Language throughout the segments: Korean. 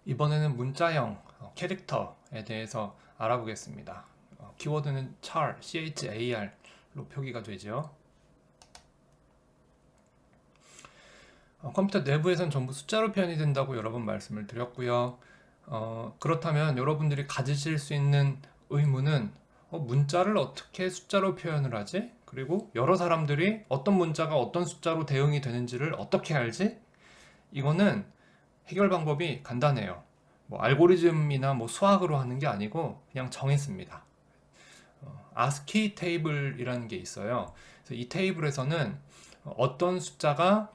이번에는 문자형 캐릭터에 대해서 알아보겠습니다. 키워드는 CHAR로 표기가 되죠. 컴퓨터 내부에선 전부 숫자로 표현이 된다고 여러 번 말씀을 드렸고요. 그렇다면 여러분들이 가지실 수 있는 의문은 문자를 어떻게 숫자로 표현을 하지? 그리고 여러 사람들이 어떤 문자가 어떤 숫자로 대응이 되는지를 어떻게 알지? 이거는 해결 방법이 간단해요. 뭐 알고리즘이나 뭐 수학으로 하는 게 아니고 그냥 정했습니다. ASCII 테이블이라는 게 있어요. 그래서 이 테이블에서는 어떤 숫자가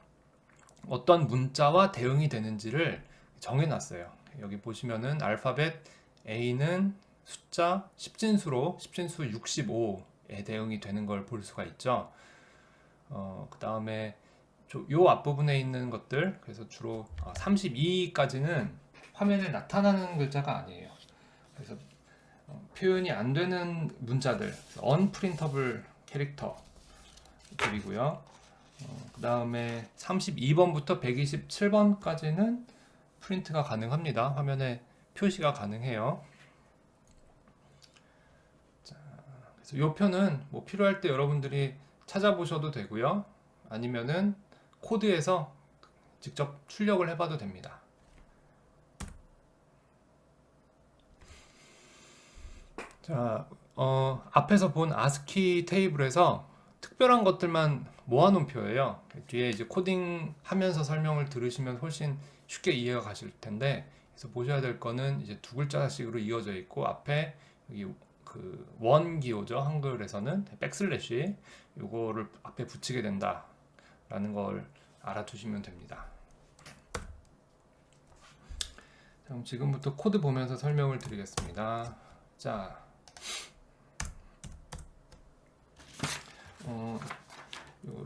어떤 문자와 대응이 되는지를 정해놨어요. 여기 보시면은 알파벳 A는 숫자 10진수로 10진수 65에 대응이 되는 걸 볼 수가 있죠. 그 다음에 요 앞부분에 있는 것들, 그래서 주로 32까지는 화면에 나타나는 글자가 아니에요. 그래서 표현이 안 되는 문자들, unprintable 캐릭터들이고요. 그 다음에 32번부터 127번까지는 프린트가 가능합니다. 화면에 표시가 가능해요. 자, 그래서 이 표는 뭐 필요할 때 여러분들이 찾아보셔도 되고요. 아니면은 코드에서 직접 출력을 해봐도 됩니다. 자, 앞에서 본 ASCII 테이블에서 특별한 것들만 모아놓은 표예요. 뒤에 이제 코딩 하면서 설명을 들으시면 훨씬 쉽게 이해가 가실 텐데, 그래서 보셔야 될 거는 이제 두 글자씩으로 이어져 있고, 앞에 여기 그 원 기호죠. 한글에서는 백슬래시, 요거를 앞에 붙이게 된다라는 걸 알아두시면 됩니다. 그럼 지금부터 코드 보면서 설명을 드리겠습니다. 자,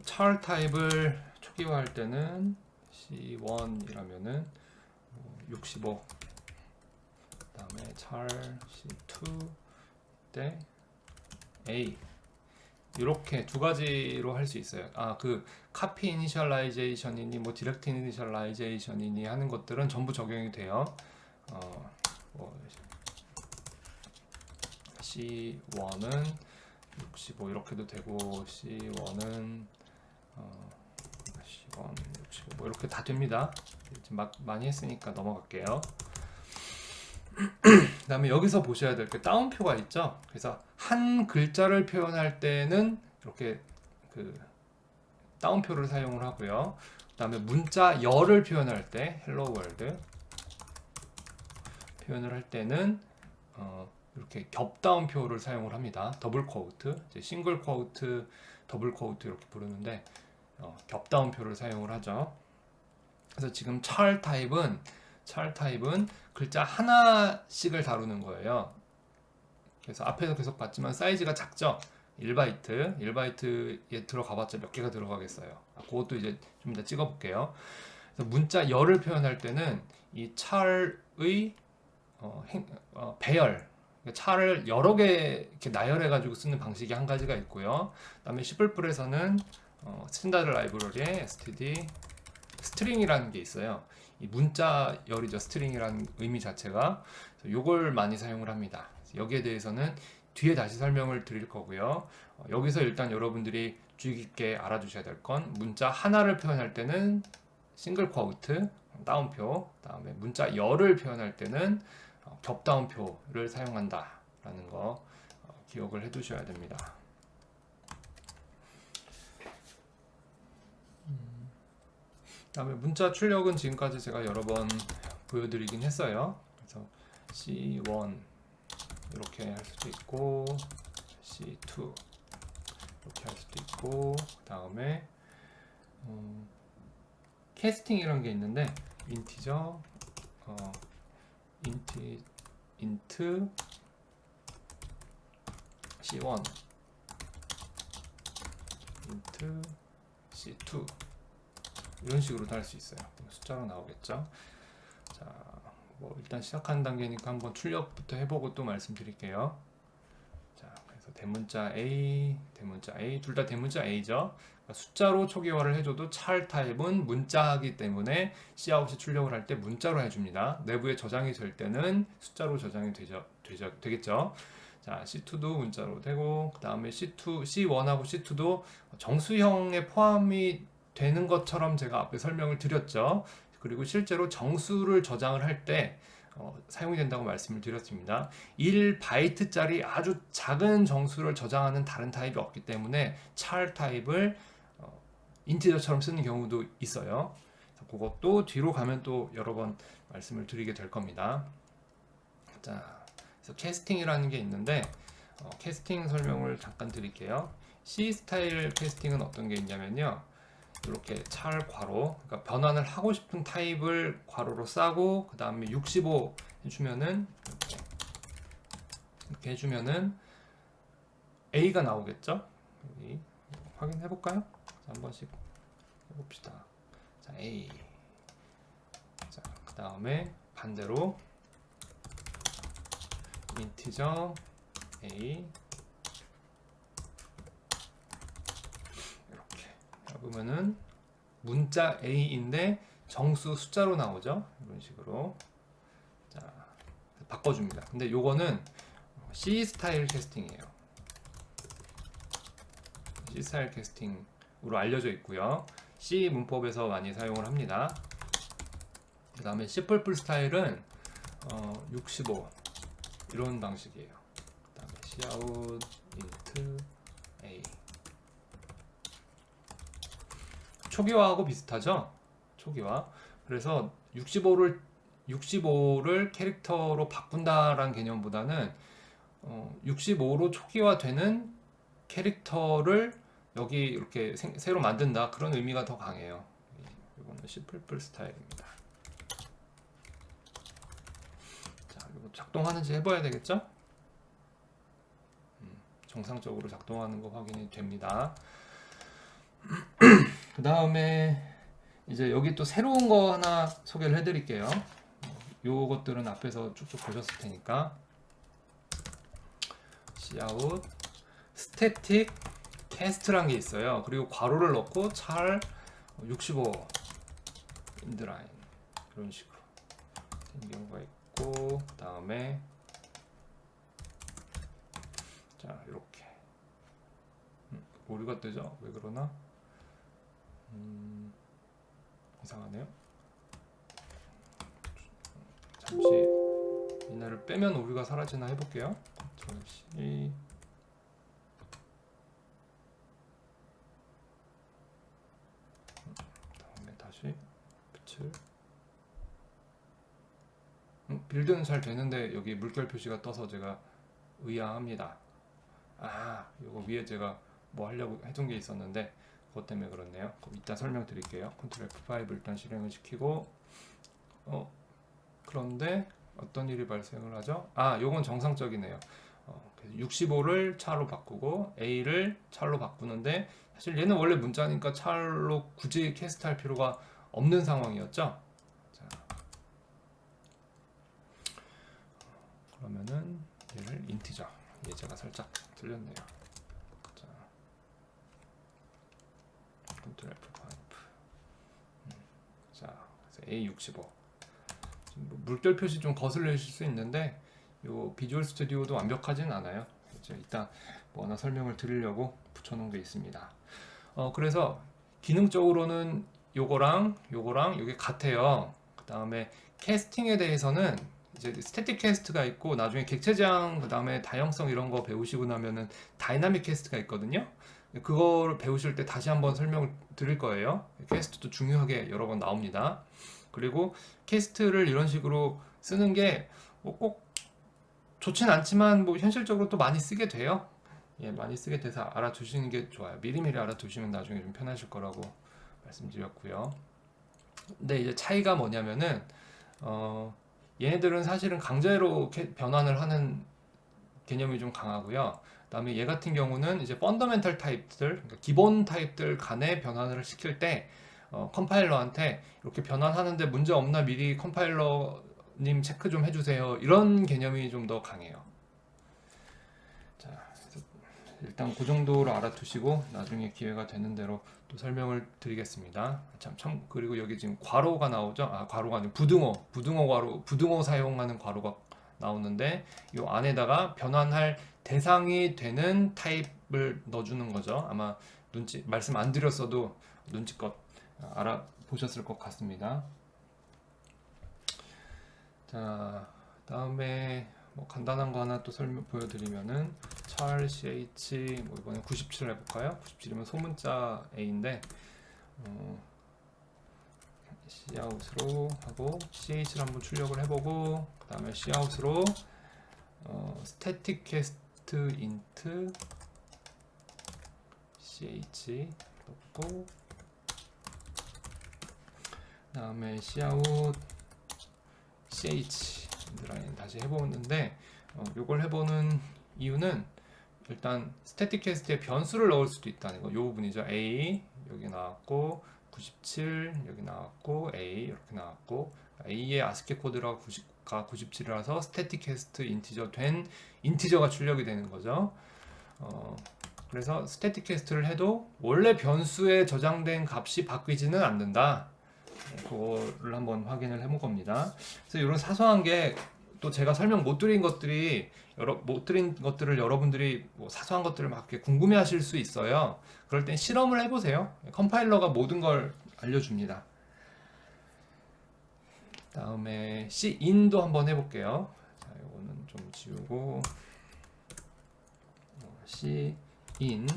char 타입을 초기화할 때는 C1이라면은 65, 그다음에 char C2 때 A, 이렇게 두 가지로 할 수 있어요. 그 카피 이니셜라이제이션이니 뭐 디렉트 이니셜라이제이션이니 하는 것들은 전부 적용이 돼요. 뭐 C1은 65 이렇게도 되고, C1은 C1 65 뭐 이렇게 다 됩니다. 지금 많이 했으니까 넘어갈게요. 그 다음에 여기서 보셔야 될 게 따옴표가 있죠. 그래서 한 글자를 표현할 때는 이렇게 그 따옴표를 사용을 하고요. 그 다음에 문자 열을 표현할 때 hello world 표현을 할 때는 이렇게 겹다운표를 사용을 합니다. 더블 쿼트, 싱글 쿼트, 더블 쿼트 이렇게 부르는데 겹다운표를 사용을 하죠. 그래서 지금 char 타입은 글자 하나씩을 다루는 거예요. 그래서 앞에서 계속 봤지만 사이즈가 작죠. 1바이트에 들어가봤자 몇 개가 들어가겠어요. 그것도 이제 좀 이따 찍어볼게요. 그래서 문자 열을 표현할 때는 이 char의 배열, 차를 여러 개 이렇게 나열해가지고 쓰는 방식이 한 가지가 있고요. 그다음에 C++에서는 스탠다드 라이브러리에 std 스트링이라는 게 있어요. 이 문자 열이죠. 스트링이라는 의미 자체가. 요걸 많이 사용을 합니다. 여기에 대해서는 뒤에 다시 설명을 드릴 거고요. 여기서 일단 여러분들이 주의 깊게 알아두셔야 될 건 문자 하나를 표현할 때는 싱글 쿼트, 다운표, 그다음에 문자 열을 표현할 때는 겹다운표를 사용한다라는 거 기억을 해 두셔야 됩니다. 그다음에 문자 출력은 지금까지 제가 여러 번 보여드리긴 했어요. 그래서 C1 이렇게 할 수도 있고, C2 이렇게 할 수도 있고, 그 다음에 캐스팅이라는 게 있는데 인티저, int C1, int C2 이런 식으로도 할 수 있어요. 숫자로 나오겠죠. 자, 뭐 일단 시작하는 단계니까 한번 출력부터 해보고 또 말씀드릴게요. 자, 그래서 그래서 대문자 A, 둘 다 대문자 A죠. 그러니까 숫자로 초기화를 해줘도 char 타입은 문자이기 때문에 cout이 출력을 할 때 문자로 해줍니다. 내부에 저장이 될 때는 숫자로 저장이 되겠죠. 자, C2도 문자로 되고, 그 다음에 C1하고 C2도 정수형에 포함이 되는 것처럼 제가 앞에 설명을 드렸죠. 그리고 실제로 정수를 저장을 할 때 사용이 된다고 말씀을 드렸습니다. 1바이트짜리 아주 작은 정수를 저장하는 다른 타입이 없기 때문에 char 타입을 인티저처럼 쓰는 경우도 있어요. 그것도 뒤로 가면 또 여러 번 말씀을 드리게 될 겁니다. 자, 그래서 캐스팅이라는 게 있는데 캐스팅 설명을 잠깐 드릴게요. C 스타일 캐스팅은 어떤 게 있냐면요. 이렇게 char 괄호, 그러니까 변환을 하고 싶은 타입을 괄호로 싸고 그 다음에 65 해주면은 이렇게 해주면은 A가 나오겠죠? 여기 확인해 볼까요? 한 번씩 해봅시다. 자, A. 자, 그 다음에 반대로 인티저 A. 이렇게 해보면은 문자 A인데 정수 숫자로 나오죠. 이런 식으로. 자, 바꿔줍니다. 근데 요거는 C 스타일 캐스팅이에요. C 스타일 캐스팅으로 알려져 있고요. C 문법에서 많이 사용을 합니다. 그 다음에 C++ 스타일은 65 이런 방식이에요. 그 다음에 cout int a 초기화하고 비슷하죠? 초기화. 그래서 65를 캐릭터로 바꾼다라는 개념보다는 65로 초기화되는 캐릭터를 여기 이렇게 새로 만든다, 그런 의미가 더 강해요. 이거는 C++ 스타일입니다. 자, 이거 작동하는지 해봐야 되겠죠? 정상적으로 작동하는 거 확인이 됩니다. 그 다음에 이제 여기 또 새로운 거 하나 소개를 해드릴게요. 요것들은 앞에서 쭉쭉 보셨을 테니까. cout static cast라는 게 있어요. 그리고 괄호를 넣고 char 65 inline 이런 식으로 되는 경우가 있고, 그 다음에 자, 이렇게 오류가 뜨죠? 왜 그러나? 이상하네요. 잠시 이날을 빼면 오류가 사라지나 해볼게요. 잠시. 다음에 다시 빛을. 빌드는 잘 되는데 여기 물결 표시가 떠서 제가 의아합니다. 아, 이거 위에 제가 뭐 하려고 해둔 게 있었는데 그것 때문에 그렇네요. 그럼 이따 설명드릴게요. 컨트롤 F5 일단 실행을 시키고, 그런데 어떤 일이 발생을 하죠? 아, 요건 정상적이네요. 65를 char로 바꾸고 A를 char로 바꾸는데, 사실 얘는 원래 문자니까 char로 굳이 캐스트할 필요가 없는 상황이었죠. 자, 그러면은 얘를 인티저, 제가 살짝 틀렸네요. 자, 컨트롤 F5. 자, A65. 물결 표시 좀 거슬리실 수 있는데 요 비주얼 스튜디오도 완벽하진 않아요. 일단 뭐 하나 설명을 드리려고 붙여놓은 게 있습니다. 그래서 기능적으로는 요거랑 요게 같아요. 그 다음에 캐스팅에 대해서는 이제 스태틱 캐스트가 있고, 나중에 객체 제한, 그 다음에 다형성 이런 거 배우시고 나면은 다이나믹 캐스트가 있거든요. 그거를 배우실 때 다시 한번 설명을 드릴 거예요. 캐스트도 중요하게 여러 번 나옵니다. 그리고 캐스트를 이런 식으로 쓰는 게 뭐 꼭 좋진 않지만 뭐 현실적으로 또 많이 쓰게 돼요. 예, 많이 쓰게 돼서 알아두시는 게 좋아요. 미리미리 알아두시면 나중에 좀 편하실 거라고 말씀드렸고요. 근데 이제 차이가 뭐냐면은 얘네들은 사실은 강제로 변환을 하는 개념이 좀 강하고요. 그다음에 얘 같은 경우는 이제 펀더멘탈 타입들, 그러니까 기본 타입들 간에 변환을 시킬 때 컴파일러한테 이렇게 변환하는데 문제 없나 미리 컴파일러님 체크 좀 해주세요, 이런 개념이 좀 더 강해요. 자, 그래서 일단 그 정도로 알아두시고 나중에 기회가 되는 대로 또 설명을 드리겠습니다. 참 그리고 여기 지금 괄호가 나오죠? 아, 괄호가 아니고 부등호 괄호, 부등호 사용하는 괄호가 나오는데 이 안에다가 변환할 대상이 되는 타입을 넣어주는 거죠. 아마 말씀 안 드렸어도 눈치껏 알아보셨을 것 같습니다. 자, 다음에 뭐 간단한 거 하나 또 보여드리면은 char ch 뭐 이번에 97 해볼까요? 97이면 소문자 A인데 cout으로 하고 ch를 한번 출력을 해보고 그 다음에 cout으로 static cast int ch 넣고 그 다음에 cout ch 라인 다시 해보는데 요걸 해보는 이유는 일단 스태틱 캐스트에 변수를 넣을 수도 있다는 거, 요 부분이죠. A 여기 나왔고 97 여기 나왔고 A 이렇게 나왔고 A의 아스키 코드가 97이라서 스태틱 캐스트 인티저 된 인티저가 출력이 되는 거죠. 그래서 스태틱 캐스트를 해도 원래 변수에 저장된 값이 바뀌지는 않는다. 그거를 한번 확인을 해본 겁니다. 그래서 이런 사소한 게 또 제가 설명 못 드린 것들을 여러분들이 뭐 사소한 것들을 막 이렇게 궁금해하실 수 있어요. 그럴 땐 실험을 해보세요. 컴파일러가 모든 걸 알려줍니다. 다음에 cin도 한번 해볼게요. 자, 이거는 좀 지우고 cin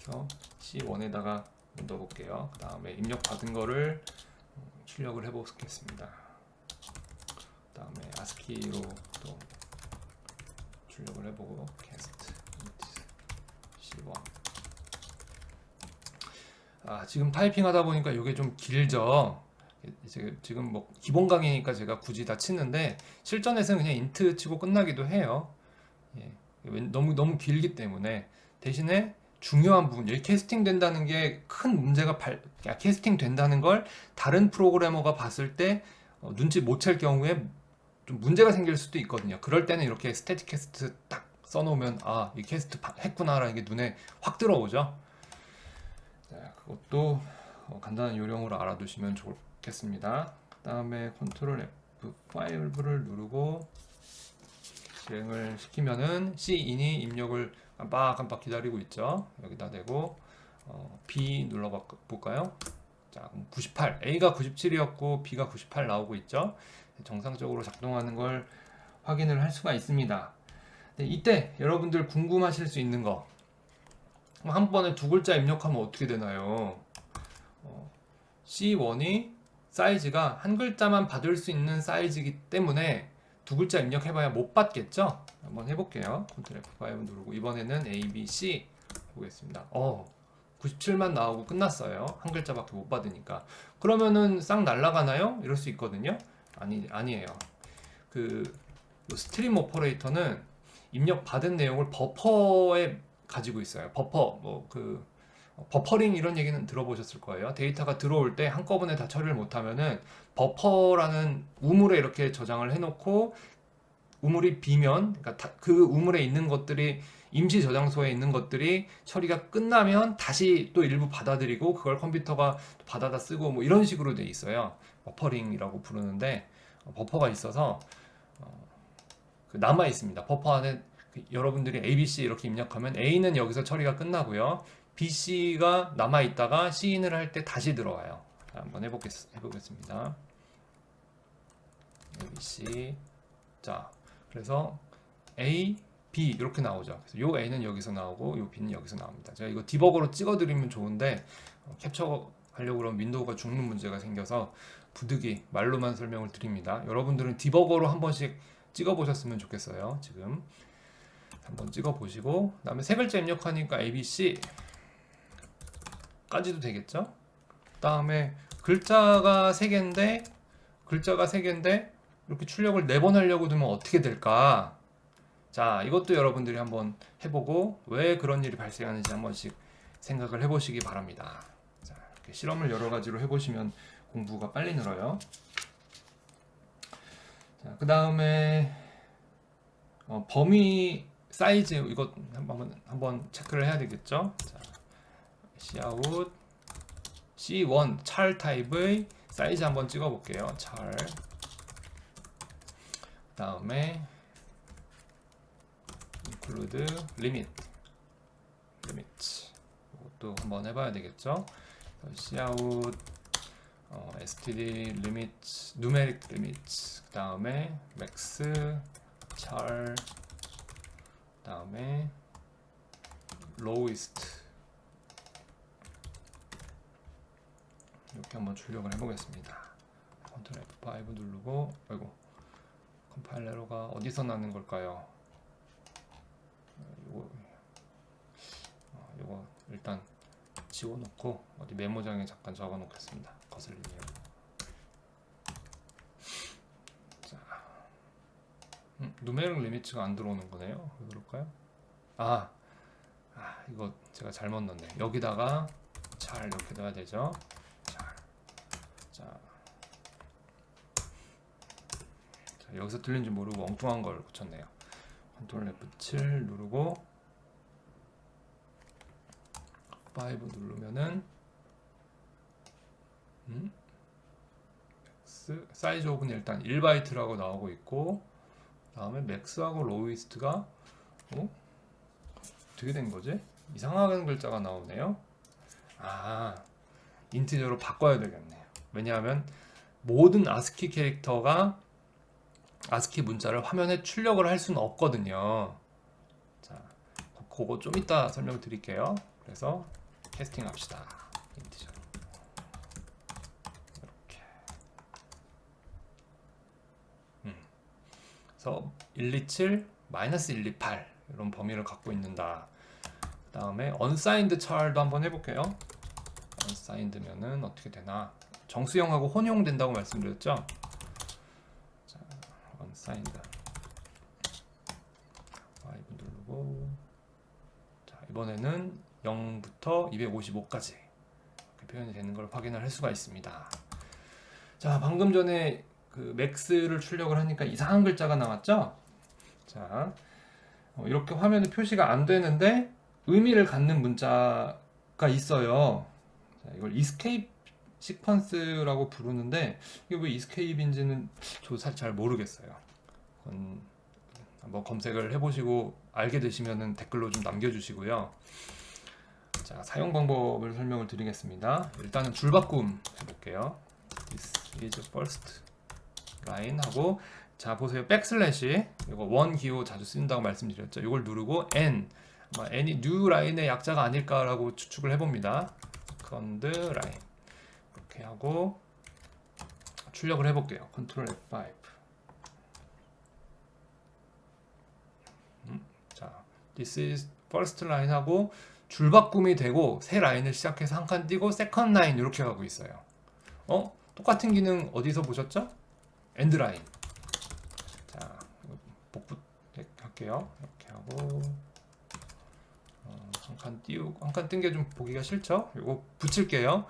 그래서 c1에다가 넣어볼게요. 그 다음에 입력 받은 거를 출력을 해보겠습니다. 그 다음에 ASCII로 또 출력을 해보고 cast c1 지금 타이핑 하다 보니까 이게 좀 길죠. 지금 뭐 기본 강의니까 제가 굳이 다 치는데 실전에서는 그냥 인트 치고 끝나기도 해요. 너무 길기 때문에 대신에 중요한 부분, 여기 캐스팅 된다는 게 큰 문제가 캐스팅 된다는 걸 다른 프로그래머가 봤을 때 눈치 못 챌 경우에 좀 문제가 생길 수도 있거든요. 그럴 때는 이렇게 스태틱 캐스트 딱 써놓으면 이 캐스트 했구나라는 게 눈에 확 들어오죠. 자, 그것도 간단한 요령으로 알아두시면 좋겠습니다. 그 다음에 컨트롤 F5를 누르고 실행을 시키면은 cin이 입력을 깜빡깜빡 기다리고 있죠. 여기다 대고 B 눌러볼까요? 자, 98, A가 97이었고 B가 98 나오고 있죠. 정상적으로 작동하는 걸 확인을 할 수가 있습니다. 이때 여러분들 궁금하실 수 있는 거, 한 번에 두 글자 입력하면 어떻게 되나요? C1이 사이즈가 한 글자만 받을 수 있는 사이즈이기 때문에 두 글자 입력해봐야 못 받겠죠? 한번 해볼게요. Ctrl F5 누르고 이번에는 A, B, C 보겠습니다. 97만 나오고 끝났어요. 한 글자밖에 못 받으니까. 그러면은 싹 날아가나요? 이럴 수 있거든요. 아니에요. 그 스트림 오퍼레이터는 입력 받은 내용을 버퍼에 가지고 있어요. 버퍼링 이런 얘기는 들어보셨을 거예요. 데이터가 들어올 때 한꺼번에 다 처리를 못하면은 버퍼라는 우물에 이렇게 저장을 해놓고 우물이 비면, 그러니까 그 우물에 있는 것들이 임시 저장소에 있는 것들이 처리가 끝나면 다시 또 일부 받아들이고 그걸 컴퓨터가 받아다 쓰고 뭐 이런 식으로 돼 있어요. 버퍼링이라고 부르는데 버퍼가 있어서 남아 있습니다. 버퍼 안에 여러분들이 A, B, C 이렇게 입력하면 A는 여기서 처리가 끝나고요. B, C가 남아 있다가 C인을 할 때 다시 들어와요. 한번 해보겠습니다. A, B, C. 자, 그래서 A, B 이렇게 나오죠. 그래서 요 A는 여기서 나오고 요 B는 여기서 나옵니다. 제가 이거 디버거로 찍어드리면 좋은데 캡처 하려고 그러면 윈도우가 죽는 문제가 생겨서 부득이 말로만 설명을 드립니다. 여러분들은 디버거로 한 번씩 찍어보셨으면 좋겠어요. 지금 한번 찍어보시고 그 다음에 세 글자 입력하니까 A, B, C 까지도 되겠죠? 그 다음에 글자가 3개인데 이렇게 출력을 4번 하려고 두면 어떻게 될까? 자, 이것도 여러분들이 한번 해보고 왜 그런 일이 발생하는지 한 번씩 생각을 해보시기 바랍니다. 자, 이렇게 실험을 여러 가지로 해보시면 공부가 빨리 늘어요. 자, 그 다음에 범위 사이즈 이거 한번 체크를 해야 되겠죠. 자, cout C1 char 타입의 사이즈 한번 찍어 볼게요. char. 다음에 include limit. 이것도 한번 해봐야 되겠죠. cout std limit, numeric limit. 그 다음에 max char. 그 다음에 lowest. 이렇게 한번 출력을 해보겠습니다. Ctrl F5 누르고, 아이고, 컴파일 에러가 어디서 나는 걸까요? 요거 일단 지워놓고 어디 메모장에 잠깐 적어놓겠습니다. 거슬리네요. 자, 누메릭 리미츠가 안 들어오는 거네요. 왜 그럴까요? 이거 제가 잘못 넣었네. 여기다가 잘 이렇게 넣어야 되죠. 자, 여기서 들린지 모르고 엉뚱한 걸 고쳤네요. Ctrl F7 누르고 5 누르면은 사이즈 오브는 일단 1바이트라고 나오고 있고, 다음에 맥스하고 로우이스트가 어떻게 된 거지? 이상한 글자가 나오네요. 인티저로 바꿔야 되겠네요. 왜냐하면 모든 아스키 캐릭터가 아스키 문자를 화면에 출력을 할 수는 없거든요. 자, 그거 좀 이따 설명드릴게요. 그래서 캐스팅 합시다. 인티저. 이렇게. 그래서 127, -128 이런 범위를 갖고 있는다. 그 다음에 unsigned char도 한번 해볼게요. unsigned면은 어떻게 되나? 정수형하고 혼용된다고 말씀드렸죠? 자, unsigned 5 누르고, 자, 이번에는 0부터 255까지 이렇게 표현이 되는 걸 확인을 할 수가 있습니다. 자, 방금 전에 그 맥스를 출력을 하니까 이상한 글자가 나왔죠? 자, 이렇게 화면에 표시가 안 되는데 의미를 갖는 문자가 있어요. 자, 이걸 escape 시퀀스라고 부르는데 이게 왜 escape인지는 저도 사실 잘 모르겠어요. 한번 검색을 해보시고 알게 되시면 댓글로 좀 남겨주시고요. 자, 사용 방법을 설명을 드리겠습니다. 일단은 줄바꿈 해볼게요. This is first line 하고, 자, 보세요. 백슬래시, 이거 원 기호 자주 쓴다고 말씀드렸죠. 이걸 누르고 n, n이 new line의 약자가 아닐까라고 추측을 해봅니다. second line 이렇게 하고 출력을 해볼게요. Ctrl F5. 자, this is first line 하고 줄바꿈이 되고 새 라인을 시작해서 한 칸 띄고 second line 이렇게 가고 있어요. 똑같은 기능 어디서 보셨죠? end line. 자, 복붙 할게요. 이렇게 하고 한 칸 띄우고, 한 칸 뜬 게 좀 보기가 싫죠? 이거 붙일게요.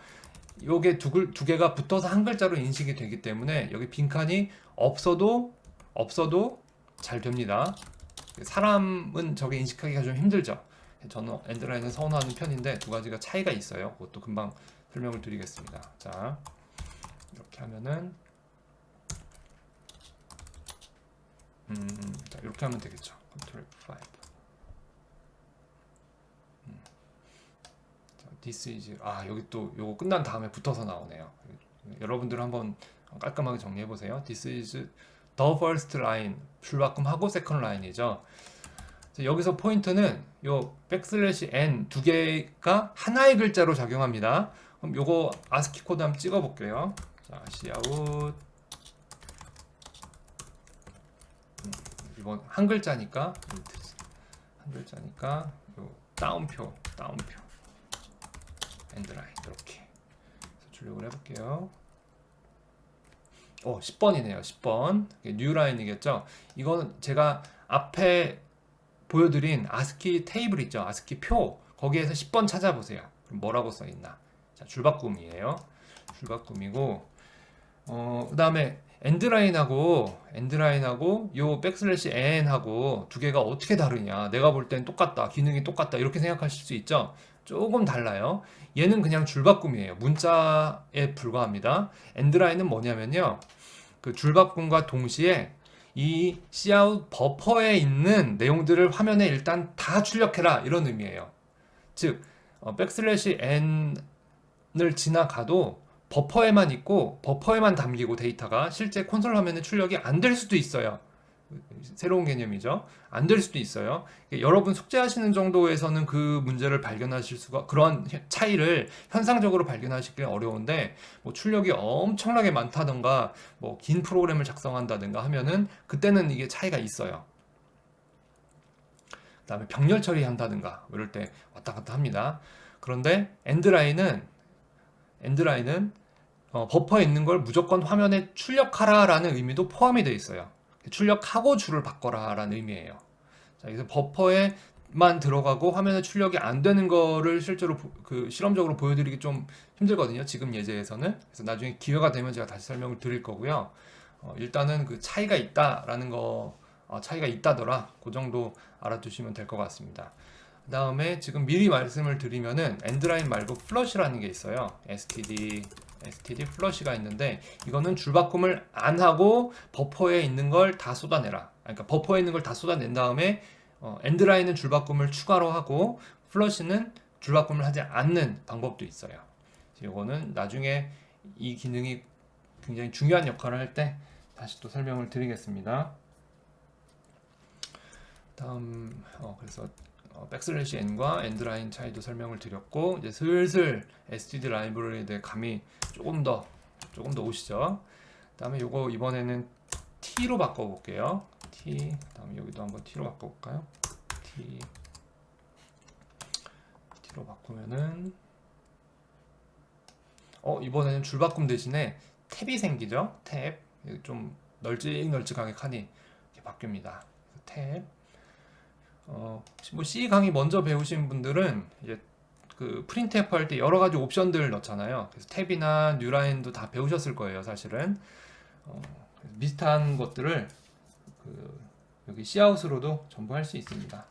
요게 두 개가 붙어서 한 글자로 인식이 되기 때문에 여기 빈칸이 없어도 잘 됩니다. 사람은 저게 인식하기가 좀 힘들죠. 저는 엔드라인을 선호하는 편인데 두 가지가 차이가 있어요. 그것도 금방 설명을 드리겠습니다. 자, 이렇게 하면은 자, 이렇게 하면 되겠죠. Ctrl F5. 자, this is, 여기 또 요거 끝난 다음에 붙어서 나오네요. 여러분들 한번 깔끔하게 정리해 보세요. This is the first line, 줄바꿈하고 second line이죠. 여기서 포인트는 요 백슬래시 n 두 개가 하나의 글자로 작용합니다. 그럼 요거 아스키 코드 한번 찍어 볼게요. 자, cout 이번 한 글자니까 요 다운표 엔드라인 이렇게 출력을 해볼게요. 10번이네요. 10번 뉴라인이겠죠. 이거는 제가 앞에 보여드린 아스키 테이블 있죠. 아스키 표 거기에서 10번 찾아보세요. 그럼 뭐라고 써있나. 자, 줄바꿈이에요. 줄바꿈이고 그 다음에 엔드라인하고 요 백슬래시 n하고 두 개가 어떻게 다르냐, 내가 볼 땐 똑같다, 기능이 똑같다, 이렇게 생각하실 수 있죠. 조금 달라요. 얘는 그냥 줄바꿈이에요. 문자에 불과합니다. 엔드라인은 뭐냐면요, 그 줄바꿈과 동시에 이 cout 버퍼에 있는 내용들을 화면에 일단 다 출력해라, 이런 의미예요. 즉 백슬래시 n을 지나가도 버퍼에만 있고 버퍼에만 담기고 데이터가 실제 콘솔 화면에 출력이 안 될 수도 있어요. 새로운 개념이죠. 안 될 수도 있어요. 여러분 숙제하시는 정도에서는 그 문제를 발견하실 수가, 그런 차이를 현상적으로 발견하시기 어려운데, 뭐 출력이 엄청나게 많다던가 뭐 긴 프로그램을 작성한다든가 하면은 그때는 이게 차이가 있어요. 그 다음에 병렬 처리한다든가 이럴 때 왔다 갔다 합니다. 그런데 엔드라인은 버퍼에 있는 걸 무조건 화면에 출력하라 라는 의미도 포함이 되어 있어요. 출력하고 줄을 바꿔라 라는 의미예요. 자, 그래서 버퍼에만 들어가고 화면에 출력이 안 되는 거를 실제로 그 실험적으로 보여드리기 좀 힘들거든요, 지금 예제에서는. 그래서 나중에 기회가 되면 제가 다시 설명을 드릴 거고요. 일단은 그 차이가 있다라는 거, 차이가 있다더라, 그 정도 알아두시면 될 것 같습니다. 그 다음에 지금 미리 말씀을 드리면은 엔드라인 말고 플러시라는 게 있어요. std 플러시가 있는데, 이거는 줄바꿈을 안 하고 버퍼에 있는 걸 다 쏟아내라. 그러니까 버퍼에 있는 걸 다 쏟아낸 다음에 엔드라인은 줄바꿈을 추가로 하고 플러시는 줄바꿈을 하지 않는 방법도 있어요. 이거는 나중에 이 기능이 굉장히 중요한 역할을 할 때 다시 또 설명을 드리겠습니다. 다음 그래서 백슬래시 n과 엔드라인 차이도 설명을 드렸고, 이제 슬슬 std 라이브러리에 대해 감이 조금 더 오시죠. 그다음에 요거 이번에는 t로 바꿔볼게요. 그다음에 여기도 한번 t로 바꿔볼까요? t로 바꾸면은 이번에는 줄바꿈 대신에 탭이 생기죠. 탭, 좀 널찍널찍하게 칸이 이렇게 바뀝니다. 탭. 뭐 C 강의 먼저 배우신 분들은 이제 그 프린트F 할 때 여러 가지 옵션들 넣잖아요. 그래서 탭이나 뉴라인도 다 배우셨을 거예요, 사실은. 비슷한 것들을 여기 Cout으로도 전부 할 수 있습니다.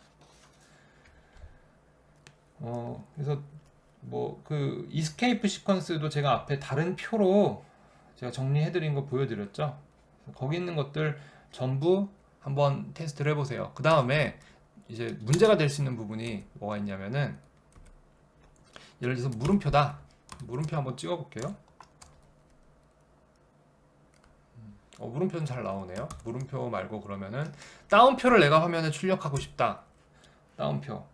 그래서 뭐 그 이스케이프 시퀀스도 제가 앞에 다른 표로 제가 정리해드린 거 보여드렸죠. 거기 있는 것들 전부 한번 테스트를 해보세요. 그 다음에 이제 문제가 될 수 있는 부분이 뭐가 있냐면은, 예를 들어서 물음표다. 물음표 한번 찍어볼게요. 물음표는 잘 나오네요. 물음표 말고 그러면은 다운표를 내가 화면에 출력하고 싶다. 다운표,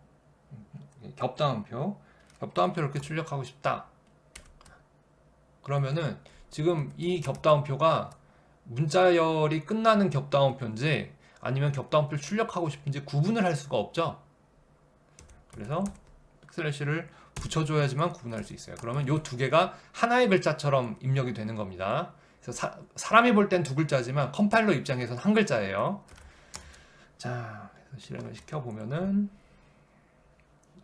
겹다운표를 이렇게 출력하고 싶다. 그러면은 지금 이 겹다운표가 문자열이 끝나는 겹다운표인지 아니면 겹다운표를 출력하고 싶은지 구분을 할 수가 없죠. 그래서 백슬래시를 붙여줘야지만 구분할 수 있어요. 그러면 이 두 개가 하나의 글자처럼 입력이 되는 겁니다. 그래서 사람이 볼 땐 두 글자지만 컴파일러 입장에서는 한 글자예요. 자, 그래서 실행을 시켜보면은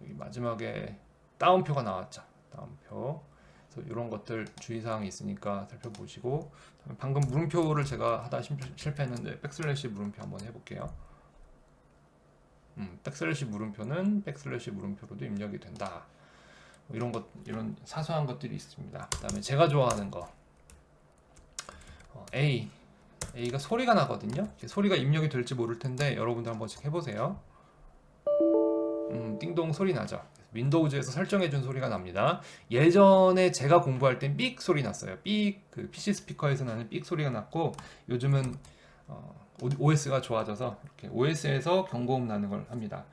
여기 마지막에 다운표가 나왔죠. 다운표. 그래서 이런 것들 주의사항이 있으니까 살펴보시고, 방금 물음표를 제가 하다 실패했는데 백슬래시 물음표 한번 해볼게요. 백슬래시 물음표는 백슬래시 물음표로도 입력이 된다. 이런 사소한 것들이 있습니다. 그 다음에 제가 좋아하는 거, A가 소리가 나거든요. 소리가 입력이 될지 모를 텐데 여러분들 한 번씩 해보세요. 띵동 소리 나죠. 윈도우즈에서 설정해준 소리가 납니다. 예전에 제가 공부할 땐 삑 소리 났어요. 삑, 그 PC 스피커에서 나는 삑 소리가 났고, 요즘은 OS가 좋아져서 이렇게 OS에서 경고음 나는 걸 합니다.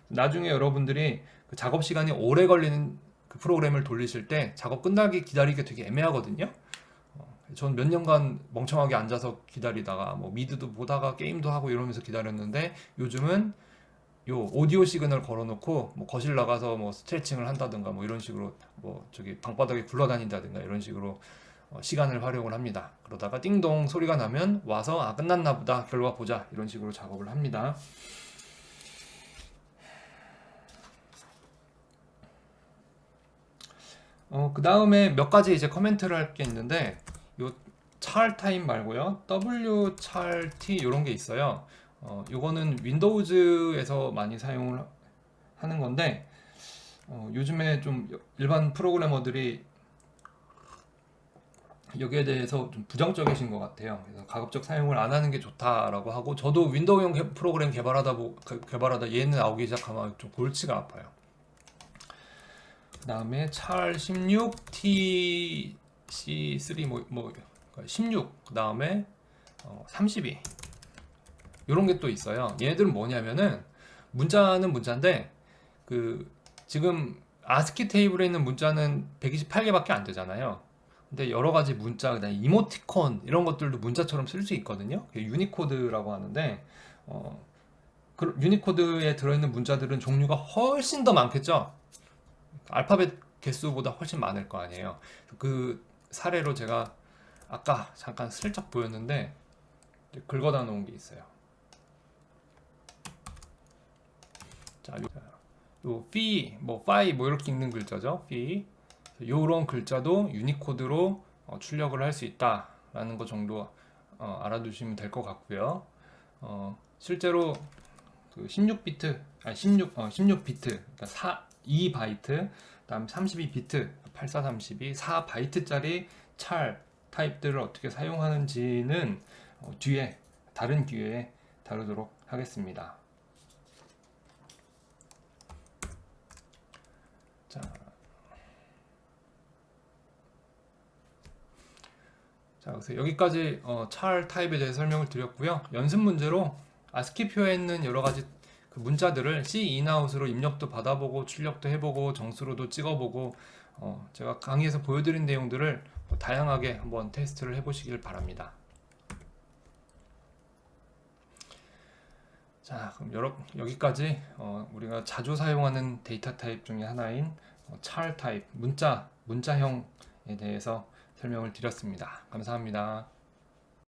나중에 여러분들이 그 작업 시간이 오래 걸리는 그 프로그램을 돌리실 때 작업 끝나기 기다리기 되게 애매하거든요. 전 몇 년간 멍청하게 앉아서 기다리다가 뭐 미드도 보다가 게임도 하고 이러면서 기다렸는데, 요즘은 요 오디오 시그널 걸어놓고 뭐 거실 나가서 뭐 스트레칭을 한다든가 뭐 이런 식으로 뭐 저기 방바닥에 굴러다닌다든가 이런 식으로 시간을 활용을 합니다. 그러다가 띵동 소리가 나면 와서 끝났나 보다, 결과 보자, 이런 식으로 작업을 합니다. 그 다음에 몇 가지 이제 코멘트를 할 게 있는데, 요 char 타입 말고요. w char t 이런 게 있어요. 이거는 윈도우즈에서 많이 사용을 하는 건데 요즘에 좀 일반 프로그래머들이 여기에 대해서 좀 부정적이신 것 같아요. 그래서 가급적 사용을 안 하는 게 좋다라고 하고, 저도 윈도우용 프로그램 개발하다 얘는 나오기 시작하면 좀 골치가 아파요. 그 다음에 char 16 tc3 16, 그 다음에 32 이런 게 또 있어요. 얘네들은 뭐냐면은 문자는 문자인데 지금 아스키 테이블에 있는 문자는 128개밖에 안 되잖아요. 근데 여러 가지 문자, 그다음에 이모티콘 이런 것들도 문자처럼 쓸 수 있거든요. 유니코드라고 하는데 유니코드에 들어있는 문자들은 종류가 훨씬 더 많겠죠. 알파벳 개수보다 훨씬 많을 거 아니에요. 그 사례로 제가 아까 잠깐 슬쩍 보였는데 긁어다 놓은 게 있어요. 자, 요 fee, fi 이렇게 읽는 글자죠. fee. 요런 글자도 유니코드로 출력을 할 수 있다라는 거 정도 알아두시면 될 것 같고요. 실제로 그 16비트, 16비트, 그러니까 2바이트, 그다음 32비트, 8432, 4바이트짜리 char 타입들을 어떻게 사용하는지는 뒤에 다른 기회에 다루도록 하겠습니다. 자, 그래서 여기까지 char 타입에 대해 설명을 드렸고요. 연습 문제로 아스키 표에 있는 여러 가지 그 문자들을 C 인아웃으로 입력도 받아보고 출력도 해보고 정수로도 찍어보고 제가 강의에서 보여드린 내용들을 다양하게 한번 테스트를 해보시길 바랍니다. 자, 그럼 여기까지 우리가 자주 사용하는 데이터 타입 중에 하나인 char 타입 문자형에 대해서 설명을 드렸습니다. 감사합니다.